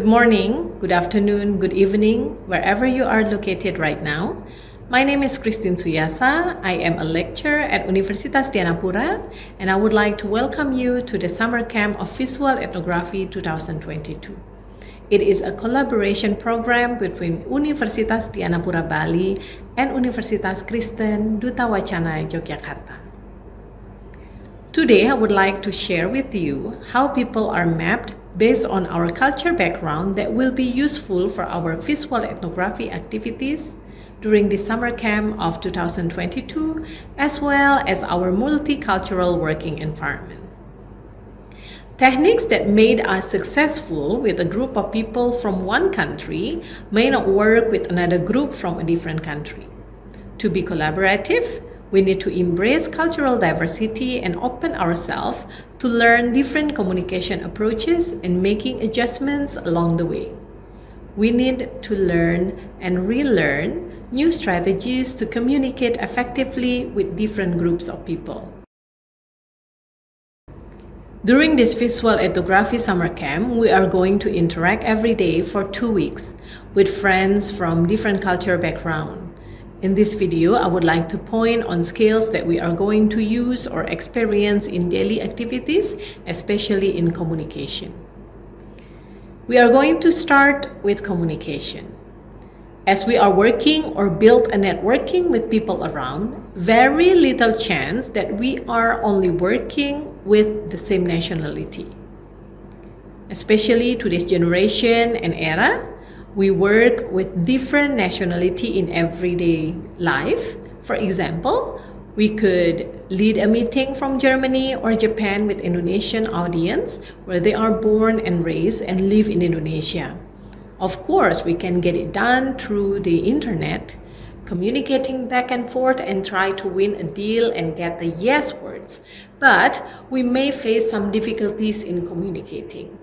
morning, good afternoon, good evening, wherever you are located right now. My name is Suyasa. I am a lecturer at Universitas Dianapura, and I would like to welcome you to the Summer Camp of Visual Ethnography 2022. It is a collaboration program between Universitas Dianapura Bali and Universitas Kristen Duta Wacana Yogyakarta. Today, I would like to share with you how people are mapped based on our culture background that will be useful for our visual ethnography activities during the summer camp of 2022, as well as our multicultural working environment. Techniques that made us successful with a group of people from one country may not work with another group from a different country. To be collaborative, we need to embrace cultural diversity and open ourselves to learn different communication approaches and making adjustments along the way. We need to learn and relearn new strategies to communicate effectively with different groups of people. During this visual ethnography summer camp, we are going to interact every day for 2 weeks with friends from different culture backgrounds. In this video, I would like to point on skills that we are going to use or experience in daily activities, especially in communication. We are going to start with communication. As we are working or build a networking with people around, very little chance that we are only working with the same nationality. Especially to this generation and era, we work with different nationality in everyday life. For example, we could lead a meeting from Germany or Japan with Indonesian audience where they are born and raised and live in Indonesia. Of course, we can get it done through the internet, communicating back and forth and try to win a deal and get the yes words. But we may face some difficulties in communicating.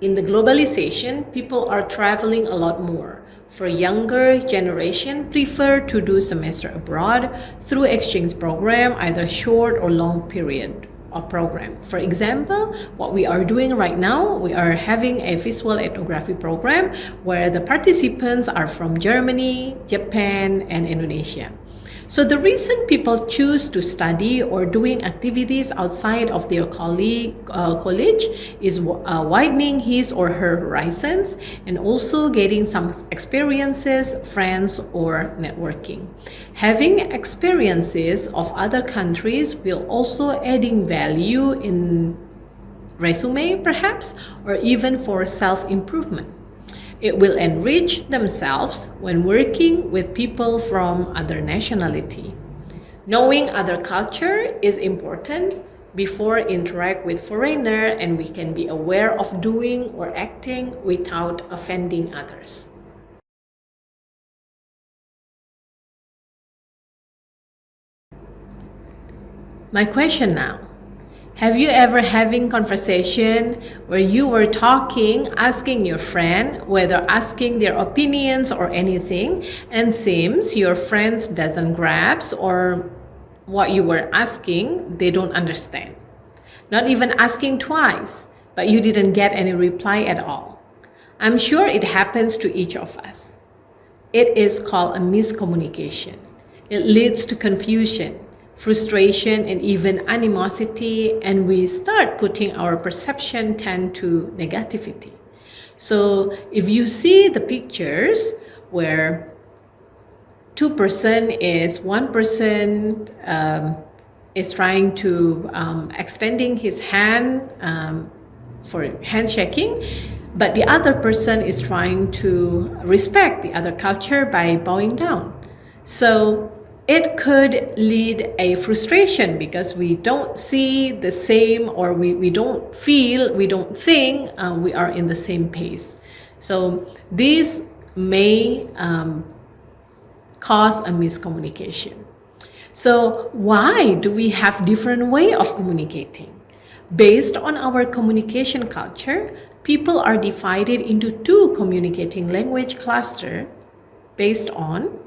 In the globalization, people are traveling a lot more. For younger generation, prefer to do semester abroad through exchange program, either short or long period of program. For example, what we are doing right now, we are having a visual ethnography program where the participants are from Germany, Japan, and Indonesia. So the reason people choose to study or doing activities outside of their college is widening his or her horizons and also getting some experiences, friends, or networking. Having experiences of other countries will also adding value in resume perhaps, or even for self-improvement. It will enrich themselves when working with people from other nationality. Knowing other culture is important before interact with foreigner, and we can be aware of doing or acting without offending others. My question now. Have you ever having conversation where you were talking, asking your friend, whether asking their opinions or anything, and seems your friends doesn't grasp or what you were asking, they don't understand. Not even asking twice, but you didn't get any reply at all. I'm sure it happens to each of us. It is called a miscommunication. It leads to confusion, frustration, and even animosity, and we start putting our perception tend to negativity. So if you see the pictures where one person is trying to extending his hand for handshaking, but the other person is trying to respect the other culture by bowing down. So it could lead a frustration because we don't see the same, or we don't feel, we don't think we are in the same pace. So this may cause a miscommunication. So why do we have different way of communicating? Based on our communication culture, people are divided into two communicating language clusters based on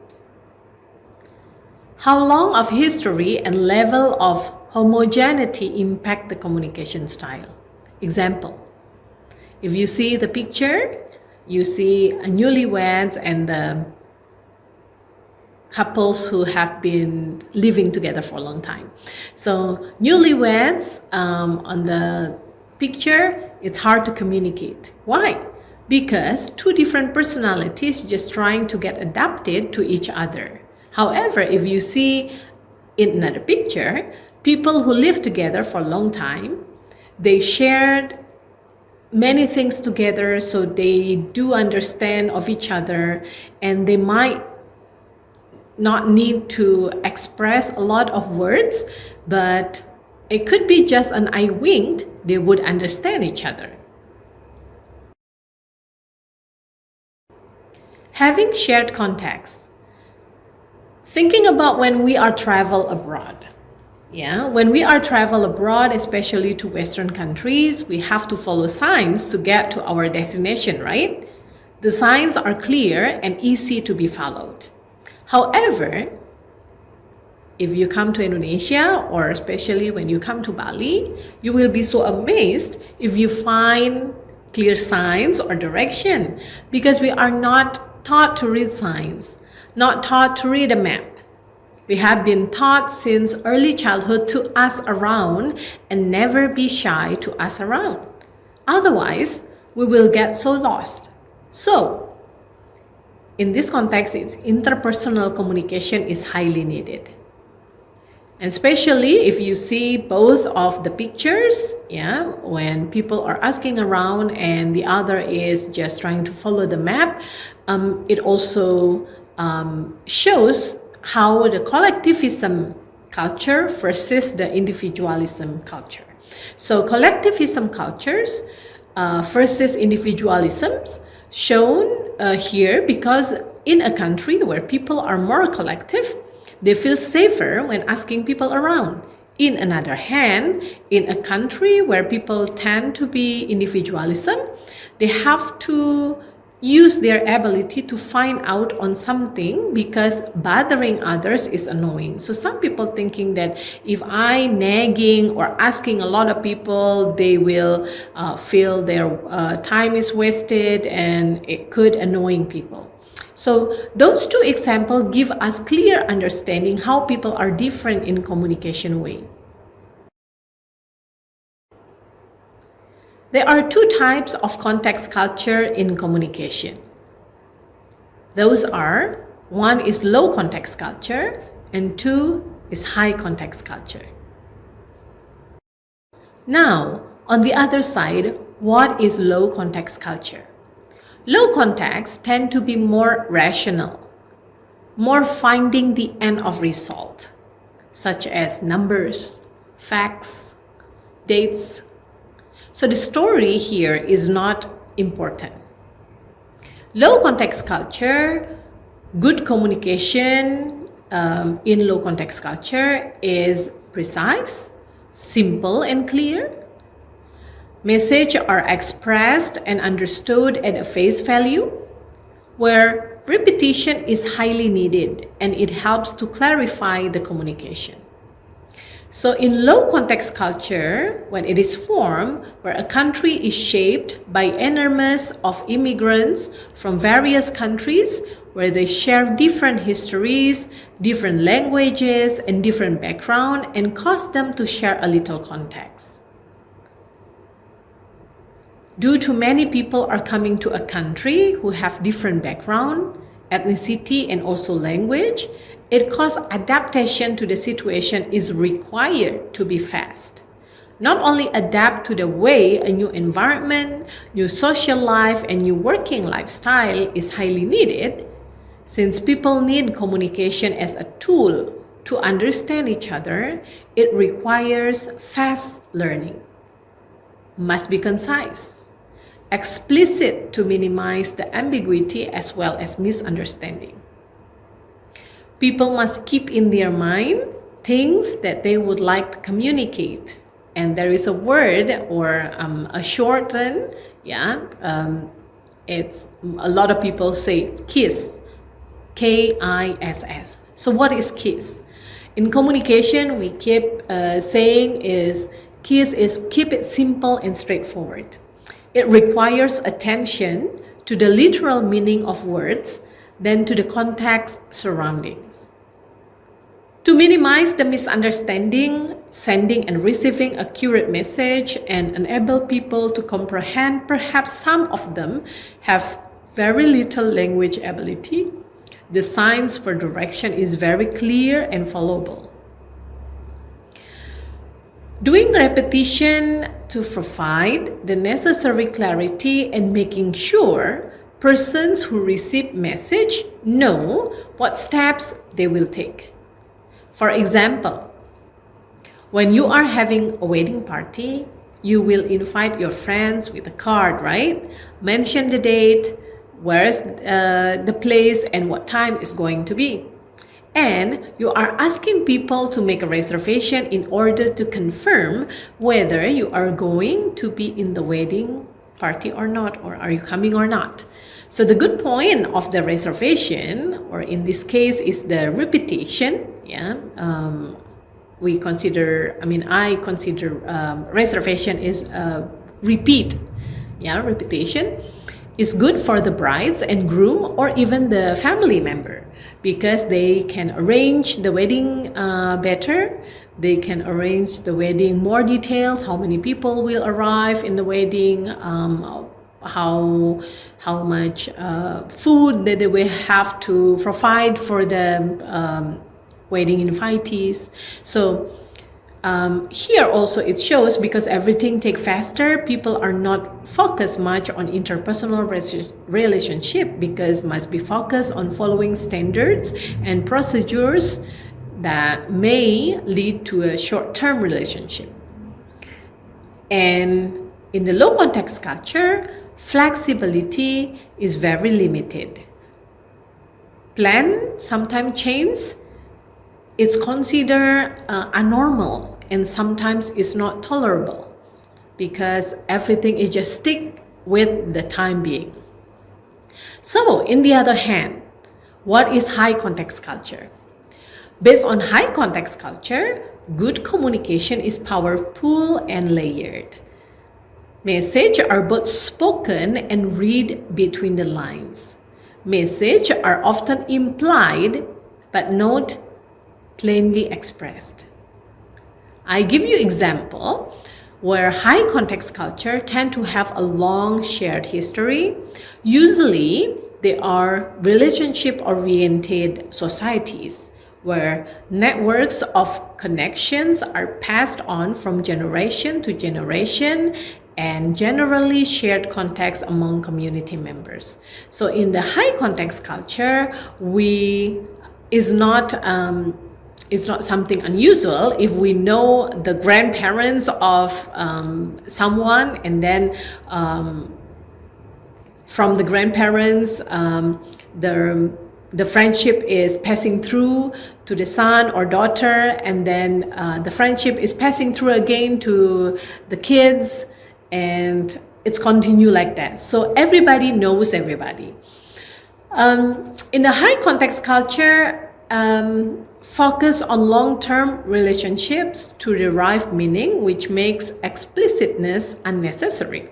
how long of history and level of homogeneity impact the communication style. Example, If you see the picture, you see newlyweds and the couples who have been living together for a long time. So newlyweds, on the picture, it's hard to communicate. Why? Because two different personalities just trying to get adapted to each other. However, if you see in another picture, people who live together for a long time, they shared many things together, so they do understand of each other, and they might not need to express a lot of words, but it could be just an eye winked, they would understand each other. Having shared context. Thinking about when we are travel abroad. When we are travel abroad, especially to Western countries, we have to follow signs to get to our destination, right? The signs are clear and easy to be followed. However, if you come to Indonesia, or especially when you come to Bali, you will be so amazed if you find clear signs or direction, because we are not taught to read signs, not taught to read a map. We have been taught since early childhood to ask around and never be shy to ask around. Otherwise, we will get so lost. So, in this context, interpersonal communication is highly needed. And especially if you see both of the pictures, when people are asking around and the other is just trying to follow the map, it also shows how the collectivism culture versus the individualism culture. So collectivism cultures versus individualisms shown here, because in a country where people are more collective, they feel safer when asking people around. In another hand, in a country where people tend to be individualism, they have to use their ability to find out on something, because bothering others is annoying. So some people thinking that if I nagging or asking a lot of people, they will feel their time is wasted and it could annoying people. So those two examples give us clear understanding how people are different in communication way. There are two types of context culture in communication. Those are, one is low context culture and two is high context culture. Now, on the other side, what is low context culture? Low context tend to be more rational, more finding the end of result, such as numbers, facts, dates. So the story here is not important. Low context culture, good communication in low context culture is precise, simple and clear. Messages are expressed and understood at a face value, where repetition is highly needed and it helps to clarify the communication. So in low context culture, when it is formed, where a country is shaped by enormous of immigrants from various countries, where they share different histories, different languages, and different background, and cause them to share a little context. Due to many people are coming to a country who have different background, ethnicity, and also language, it causes adaptation to the situation is required to be fast. Not only adapt to the way a new environment, new social life, and new working lifestyle is highly needed, since people need communication as a tool to understand each other, it requires fast learning. Must be concise, explicit to minimize the ambiguity as well as misunderstanding. People must keep in their mind things that they would like to communicate. And there is a word or a shorten, it's a lot of people say KISS, KISS. So what is KISS? In communication, we keep saying is KISS is keep it simple and straightforward. It requires attention to the literal meaning of words than to the context surroundings. To minimize the misunderstanding, sending and receiving accurate message and enable people to comprehend, perhaps some of them have very little language ability, the signs for direction is very clear and followable. Doing repetition to provide the necessary clarity and making sure persons who receive message know what steps they will take. For example, when you are having a wedding party, you will invite your friends with a card, right? Mention the date, where's the place, and what time is going to be. And you are asking people to make a reservation in order to confirm whether you are going to be in the wedding party or not, or are you coming or not. So the good point of the reservation, or in this case, is the repetition. I consider reservation is repeat. Repetition is good for the brides and groom or even the family member because they can arrange the wedding better. They can arrange the wedding more details, how many people will arrive in the wedding, how much food that they will have to provide for the wedding invitees. So here also it shows because everything takes faster, people are not focused much on interpersonal relationship because must be focused on following standards and procedures that may lead to a short-term relationship. And in the low context culture, flexibility is very limited. Plan sometimes change. It's considered abnormal and sometimes it's not tolerable because everything is just stick with the time being. So, in the other hand, what is high context culture? Based on high context culture, good communication is powerful and layered. Messages are both spoken and read between the lines. Messages are often implied but not plainly expressed. I give you example where high context culture tend to have a long shared history. Usually, they are relationship-oriented societies where networks of connections are passed on from generation to generation and generally shared context among community members. So in the high context culture, it's not something unusual if we know the grandparents of someone, and then from the grandparents, the friendship is passing through to the son or daughter, and then the friendship is passing through again to the kids, and it's continue like that. So everybody knows everybody. In the high context culture, focus on long-term relationships to derive meaning, which makes explicitness unnecessary.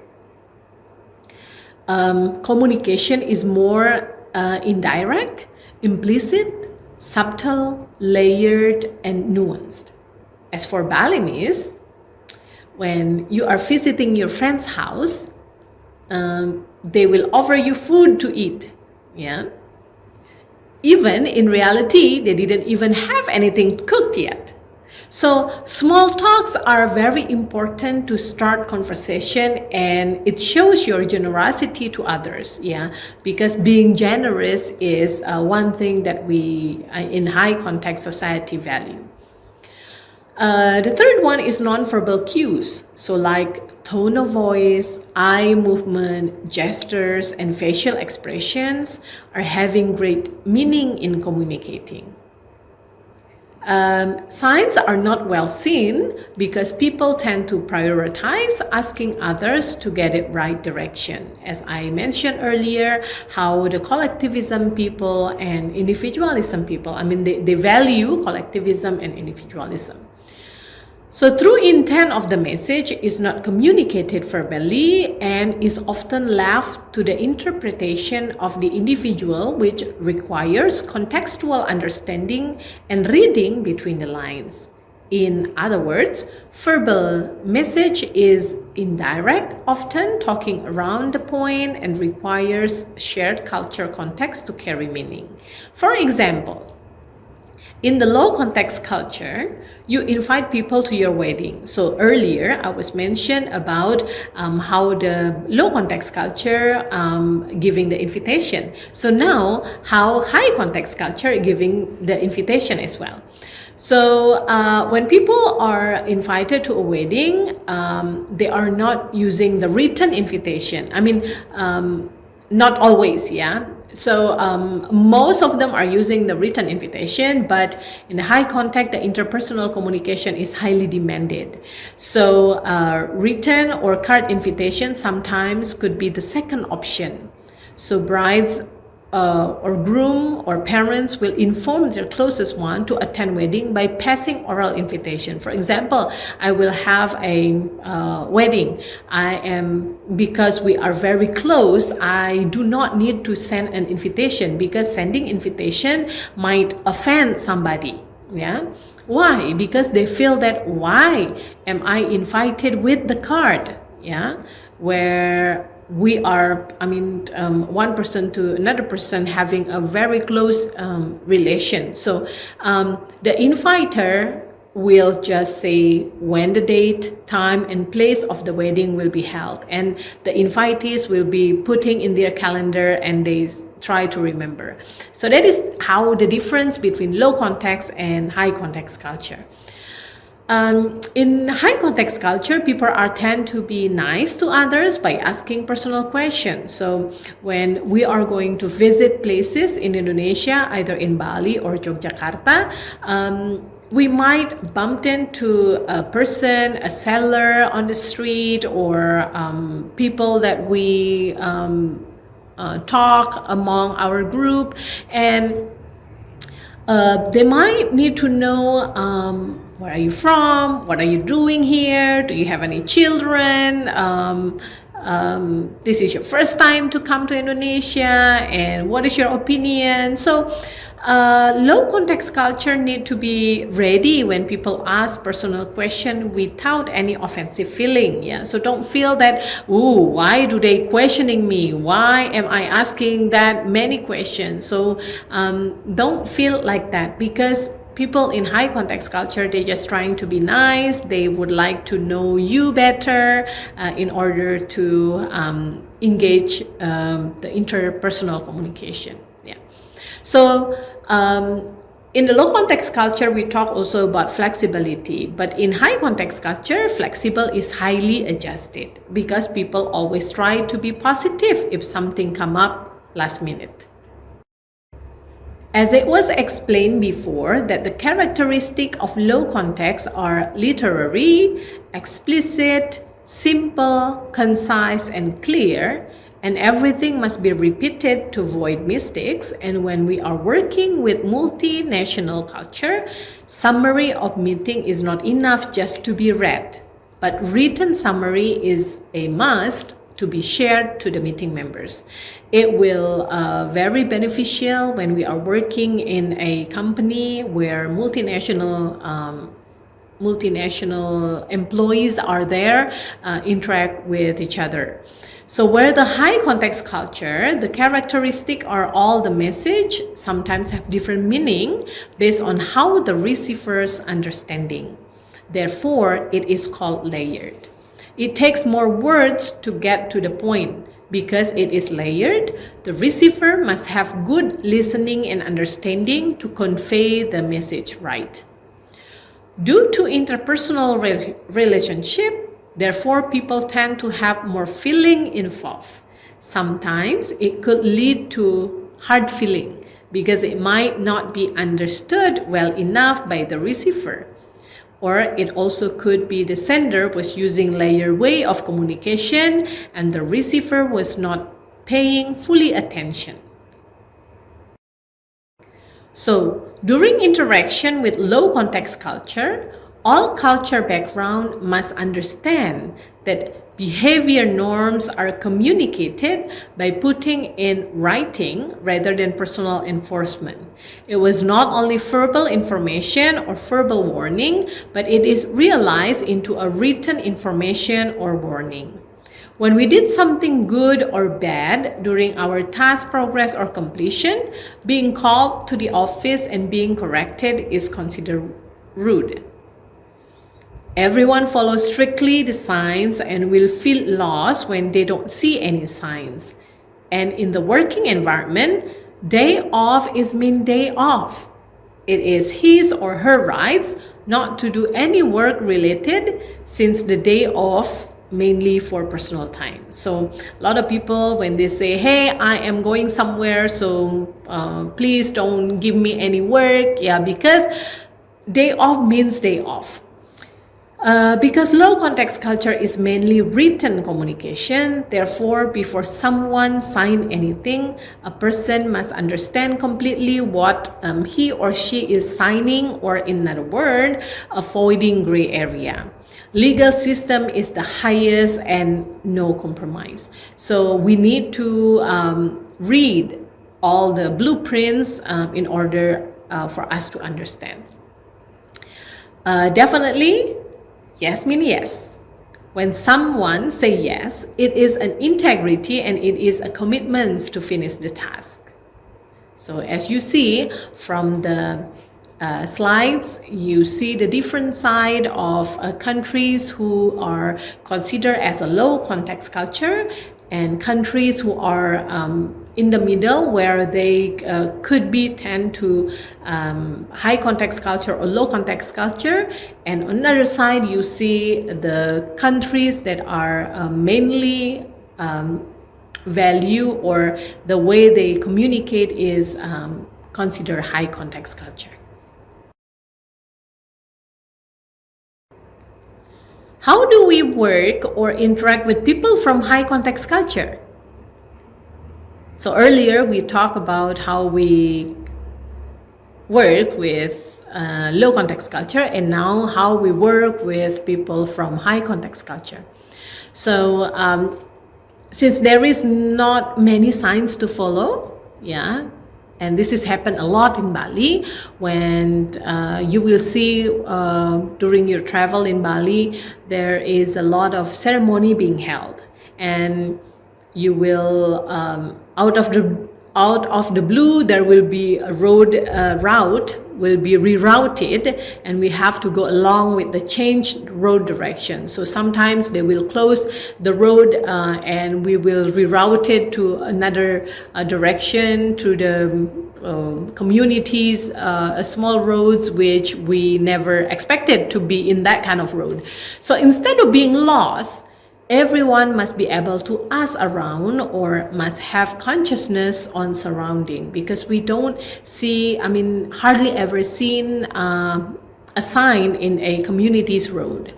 Communication is more indirect, implicit, subtle, layered, and nuanced. As for Balinese, when you are visiting your friend's house, they will offer you food to eat. Even in reality, they didn't even have anything cooked yet. So small talks are very important to start conversation, and it shows your generosity to others. Because being generous is one thing that we in high context society value. The third one is nonverbal cues. So like tone of voice, eye movement, gestures, and facial expressions are having great meaning in communicating. Signs are not well seen because people tend to prioritize asking others to get it right direction. As I mentioned earlier, how the collectivism people and individualism people, they value collectivism and individualism. So true intent of the message is not communicated verbally and is often left to the interpretation of the individual, which requires contextual understanding and reading between the lines. In other words, verbal message is indirect, often talking around the point, and requires shared culture context to carry meaning. For example, in the low context culture, you invite people to your wedding. So earlier, I was mentioned about how the low context culture giving the invitation. So now, how high context culture giving the invitation as well. So when people are invited to a wedding, they are not using the written invitation. I mean, not always, yeah. So most of them are using the written invitation, but in the high context, the interpersonal communication is highly demanded. So written or card invitation sometimes could be the second option. So brides or groom or parents will inform their closest one to attend wedding by passing oral invitation. For example, I will have a wedding. Because we are very close, I do not need to send an invitation because sending invitation might offend somebody. Yeah. Why? Because they feel that why am I invited with the card? Yeah. Where we are, one person to another person having a very close relation. So the inviter will just say when the date, time, and place of the wedding will be held. And the invitees will be putting in their calendar and they try to remember. So that is how the difference between low context and high context culture. In high context culture, people tend to be nice to others by asking personal questions. So when we are going to visit places in Indonesia, either in Bali or Yogyakarta, we might bump into a person, a seller on the street, or people that we talk among our group, and they might need to know where are you from? What are you doing here? Do you have any children? This is your first time to come to Indonesia, and what is your opinion? So low context culture need to be ready when people ask personal question without any offensive feeling. Yeah, so don't feel that, ooh, why do they questioning me? Why am I asking that many questions? So don't feel like that, because people in high context culture, they're just trying to be nice. They would like to know you better in order to engage the interpersonal communication. Yeah. So in the low context culture, we talk also about flexibility, but in high context culture, flexible is highly adjusted because people always try to be positive if something come up last minute. As it was explained before, that the characteristic of low context are literary, explicit, simple, concise, and clear, and everything must be repeated to avoid mistakes. And when we are working with multinational culture, summary of meeting is not enough just to be read, but written summary is a must to be shared to the meeting members. It will very beneficial when we are working in a company where multinational employees are there, interact with each other. So where the high context culture, the characteristic are all the message sometimes have different meaning based on how the receiver's understanding. Therefore, it is called layered. It takes more words to get to the point. Because it is layered, the receiver must have good listening and understanding to convey the message right. Due to interpersonal relationship, therefore people tend to have more feeling involved. Sometimes it could lead to hard feeling because it might not be understood well enough by the receiver. Or it also could be the sender was using layered way of communication and the receiver was not paying fully attention. So during interaction with low context culture, All culture background must understand that behavior norms are communicated by putting in writing rather than personal enforcement. It was not only verbal information or verbal warning, but it is realized into a written information or warning. When we did something good or bad during our task progress or completion, being called to the office and being corrected is considered rude. Everyone follows strictly the signs and will feel lost when they don't see any signs. And in the working environment, day off is mean day off. It is his or her rights not to do any work related since the day off mainly for personal time. So a lot of people, when they say, hey, I am going somewhere, so please don't give me any work. Yeah, because day off means day off. Because low context culture is mainly written communication, therefore, before someone signs anything, a person must understand completely what he or she is signing, or in another word, avoiding gray area. Legal system is the highest and no compromise. So we need to read all the blueprints in order for us to understand. Definitely, yes means yes. When someone say yes, it is an integrity and it is a commitment to finish the task. So as you see from the slides, you see the different side of countries who are considered as a low context culture and countries who are in the middle, where they could be tend to high context culture or low context culture. And on the other side, you see the countries that are mainly value, or the way they communicate is considered high context culture. How do we work or interact with people from high context culture? So earlier we talked about how we work with low context culture, and now how we work with people from high context culture. So since there is not many signs to follow, yeah, and this has happened a lot in Bali, when you will see during your travel in Bali, there is a lot of ceremony being held, and you will out of the blue there will be a route will be rerouted, and we have to go along with the changed road direction. So sometimes they will close the road and we will reroute it to another direction, to the communities, small roads which we never expected to be in that kind of road. So instead of being lost, everyone must be able to ask around, or must have consciousness on surrounding, because we don't see, hardly ever seen a sign in a community's road.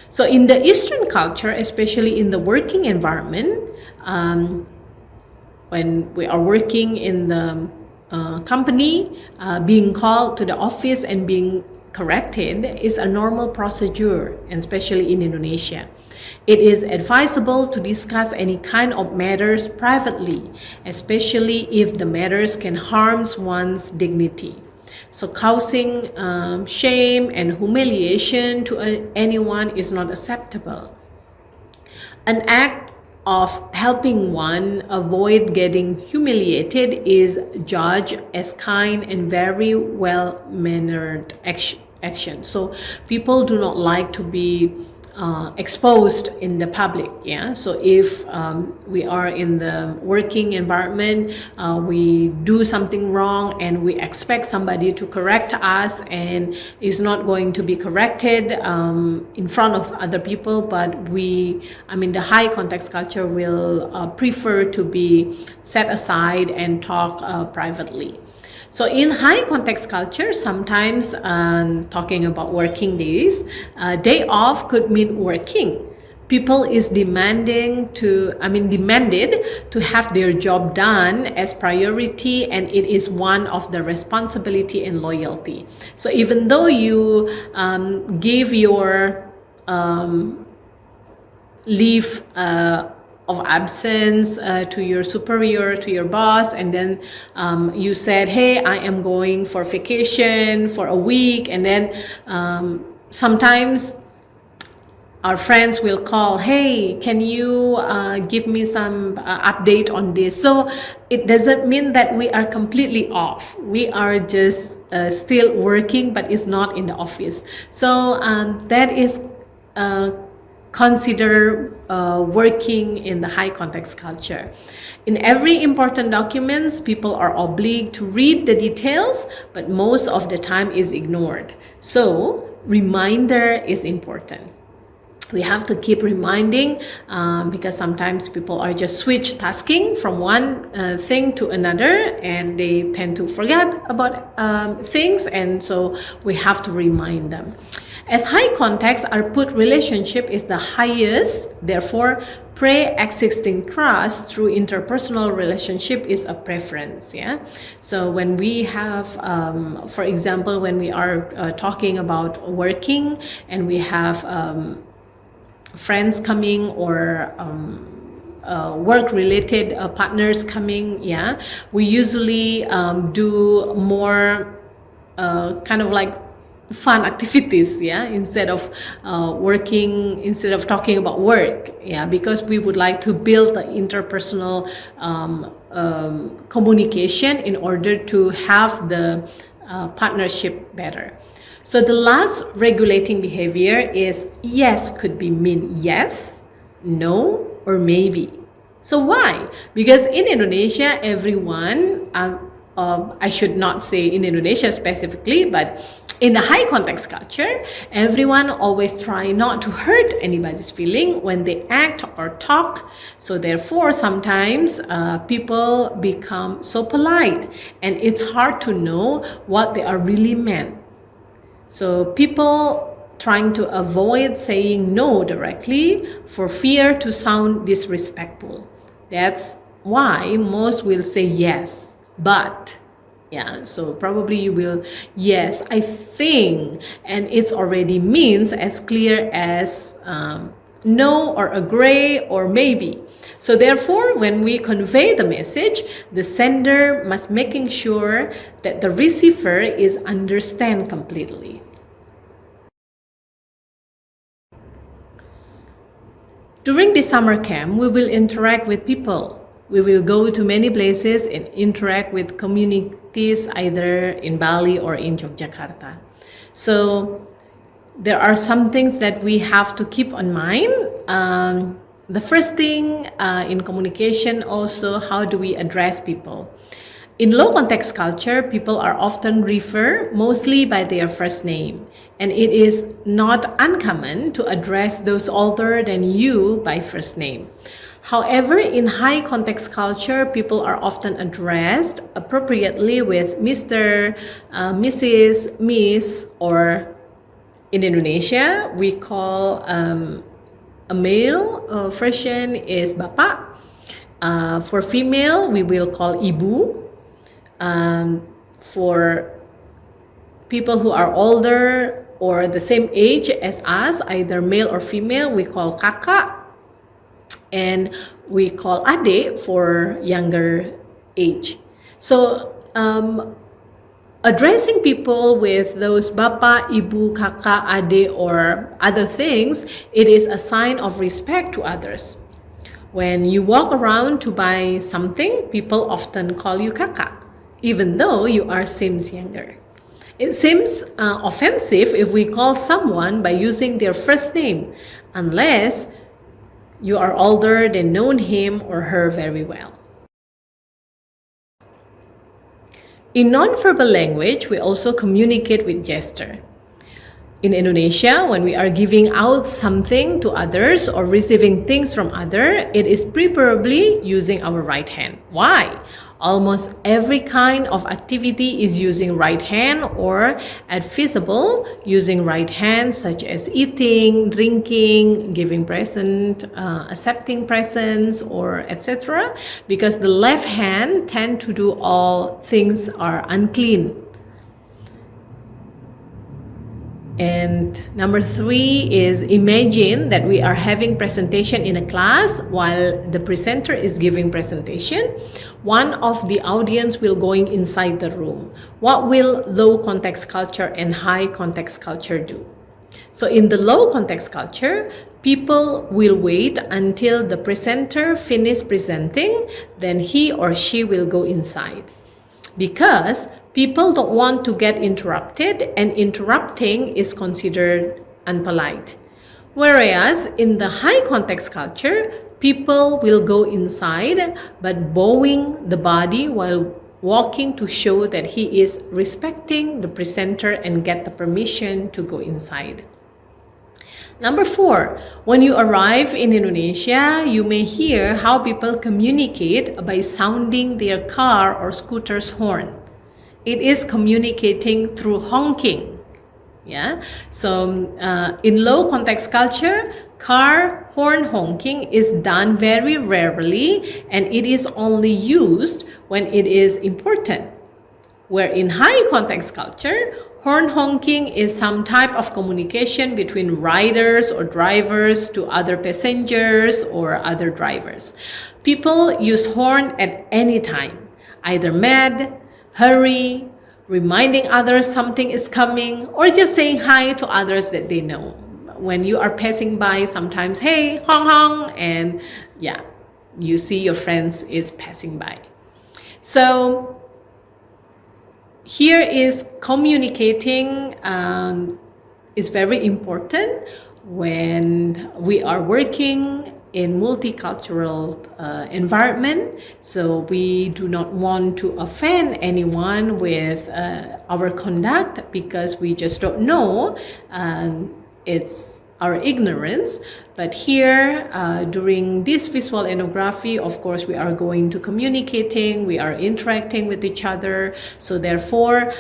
So in the Eastern culture, especially in the working environment, when we are working in the company, being called to the office and being corrected is a normal procedure, and especially in Indonesia. It is advisable to discuss any kind of matters privately, especially if the matters can harm one's dignity. So causing shame and humiliation to anyone is not acceptable. An act of helping one avoid getting humiliated is judged as kind and very well-mannered action. So people do not like to be exposed in the public. Yeah, so if we are in the working environment, we do something wrong and we expect somebody to correct us, and is not going to be corrected in front of other people, but the high context culture will prefer to be set aside and talk privately. So in high context culture, sometimes talking about working days, day off could mean working. People is demanded to have their job done as priority, and it is one of the responsibility and loyalty. So even though you give your leave of absence to your superior, to your boss, and then you said, hey, I am going for vacation for a week, and then sometimes our friends will call, hey, can you give me some update on this? So it doesn't mean that we are completely off. We are just still working, but it's not in the office. So that is consider working in the high context culture. In every important documents, people are obliged to read the details, but most of the time is ignored. So reminder is important. We have to keep reminding because sometimes people are just switch tasking from one thing to another, and they tend to forget about things, and so we have to remind them. As high context, our put relationship is the highest, therefore pre-existing trust through interpersonal relationship is a preference. Yeah. So when we have, for example, when we are talking about working and we have friends coming or work-related partners coming, yeah, we usually do more kind of like fun activities, yeah, instead of talking about work, yeah, because we would like to build the interpersonal communication in order to have the partnership better. So the last regulating behavior is yes could be mean yes, no, or maybe. So why? Because in Indonesia, everyone, I should not say in Indonesia specifically, but in the high context culture, everyone always try not to hurt anybody's feeling when they act or talk. So therefore, sometimes people become so polite, and it's hard to know what they are really meant. So people trying to avoid saying no directly for fear to sound disrespectful. That's why most will say yes, but. Yeah, so probably you will, yes, I think, and it's already means as clear as no or agree or maybe. So therefore, when we convey the message, the sender must making sure that the receiver is understand completely. During the summer camp, we will interact with people. We will go to many places and interact with communities either in Bali or in Yogyakarta. So there are some things that we have to keep in mind. The first thing in communication also, how do we address people? In low context culture, people are often referred mostly by their first name, and it is not uncommon to address those older than you by first name. However, in high context culture, people are often addressed appropriately with Mr., Mrs., Miss, or in Indonesia, we call a male version is Bapak. For female, we will call Ibu. For people who are older or the same age as us, either male or female, we call Kakak. And we call Ade for younger age. So addressing people with those Bapak, Ibu, Kakak, Ade, or other things, it is a sign of respect to others. When you walk around to buy something, people often call you Kakak, even though you are seems younger. It seems offensive if we call someone by using their first name, unless you are older than known him or her very well. In nonverbal language, we also communicate with gesture. In Indonesia, when we are giving out something to others or receiving things from others, it is preferably using our right hand. Why? Almost every kind of activity is using right hand, or at feasible using right hand, such as eating, drinking, giving present, accepting presents, or etc. Because the left hand tend to do all things are unclean. And number 3 is imagine that we are having presentation in a class while the presenter is giving presentation. One of the audience will going inside the room. What will low context culture and high context culture do? So in the low context culture, people will wait until the presenter finishes presenting, then he or she will go inside. Because people don't want to get interrupted, and interrupting is considered unpolite. Whereas in the high context culture, people will go inside but bowing the body while walking to show that he is respecting the presenter and get the permission to go inside. Number 4, when you arrive in Indonesia, you may hear how people communicate by sounding their car or scooter's horn. It is communicating through honking. Yeah. So in low context culture, car horn honking is done very rarely, and it is only used when it is important. Where in high context culture, horn honking is some type of communication between riders or drivers to other passengers or other drivers. People use horn at any time, either mad, hurry, reminding others something is coming, or just saying hi to others that they know. When you are passing by, sometimes, hey, hong hong, and yeah, you see your friends is passing by. So here is communicating is very important when we are working in multicultural environment. So we do not want to offend anyone with our conduct, because we just don't know. It's our ignorance. But here, during this visual ethnography, of course, we are going to communicating, we are interacting with each other. So therefore,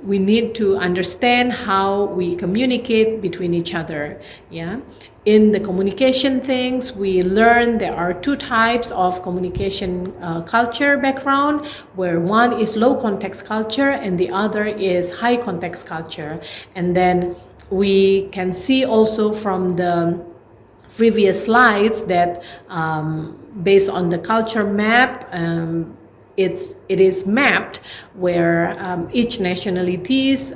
we need to understand how we communicate between each other. Yeah. In the communication things, we learn there are 2 types of communication culture background, where one is low context culture and the other is high context culture. And then we can see also from the previous slides that based on the culture map, it is mapped where each nationalities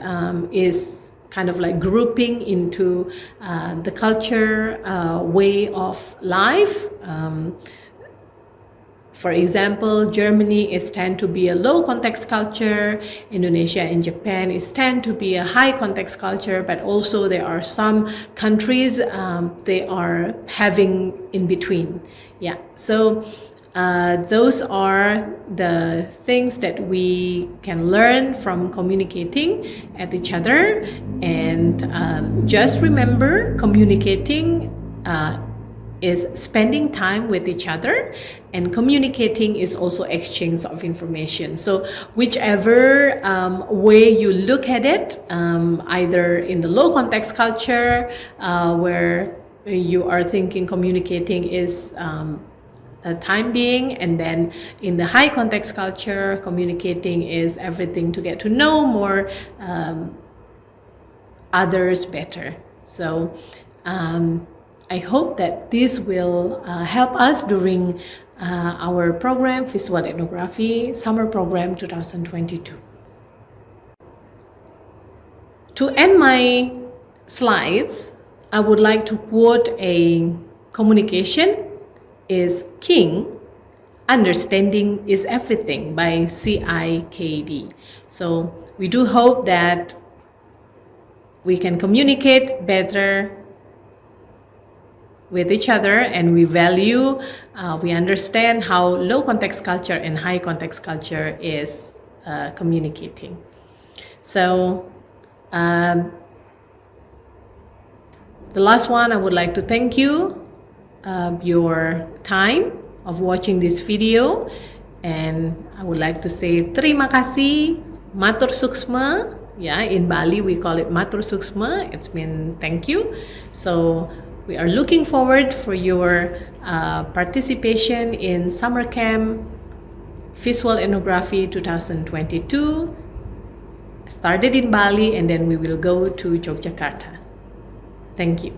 is kind of like grouping into the culture way of life. For example, Germany is tend to be a low context culture. Indonesia and Japan is tend to be a high context culture, but also there are some countries they are having in between. Yeah, so those are the things that we can learn from communicating at each other. And just remember, communicating is spending time with each other, and communicating is also exchange of information. So whichever way you look at it, either in the low context culture where you are thinking communicating is a time being, and then in the high context culture, communicating is everything to get to know more others better. So I hope that this will help us during our program, Visual Ethnography Summer Program 2022. To end my slides, I would like to quote a communication is king, understanding is everything by CIKD. So we do hope that we can communicate better with each other, and we value, we understand how low context culture and high context culture is communicating. So the last one, I would like to thank you your time of watching this video, And I would like to say terima kasih, matur suksma. Yeah, in Bali we call it matur suksma. It's mean thank you. So we are looking forward for your participation in summer camp Visual Ethnography 2022. Started in Bali and then we will go to Yogyakarta. Thank you.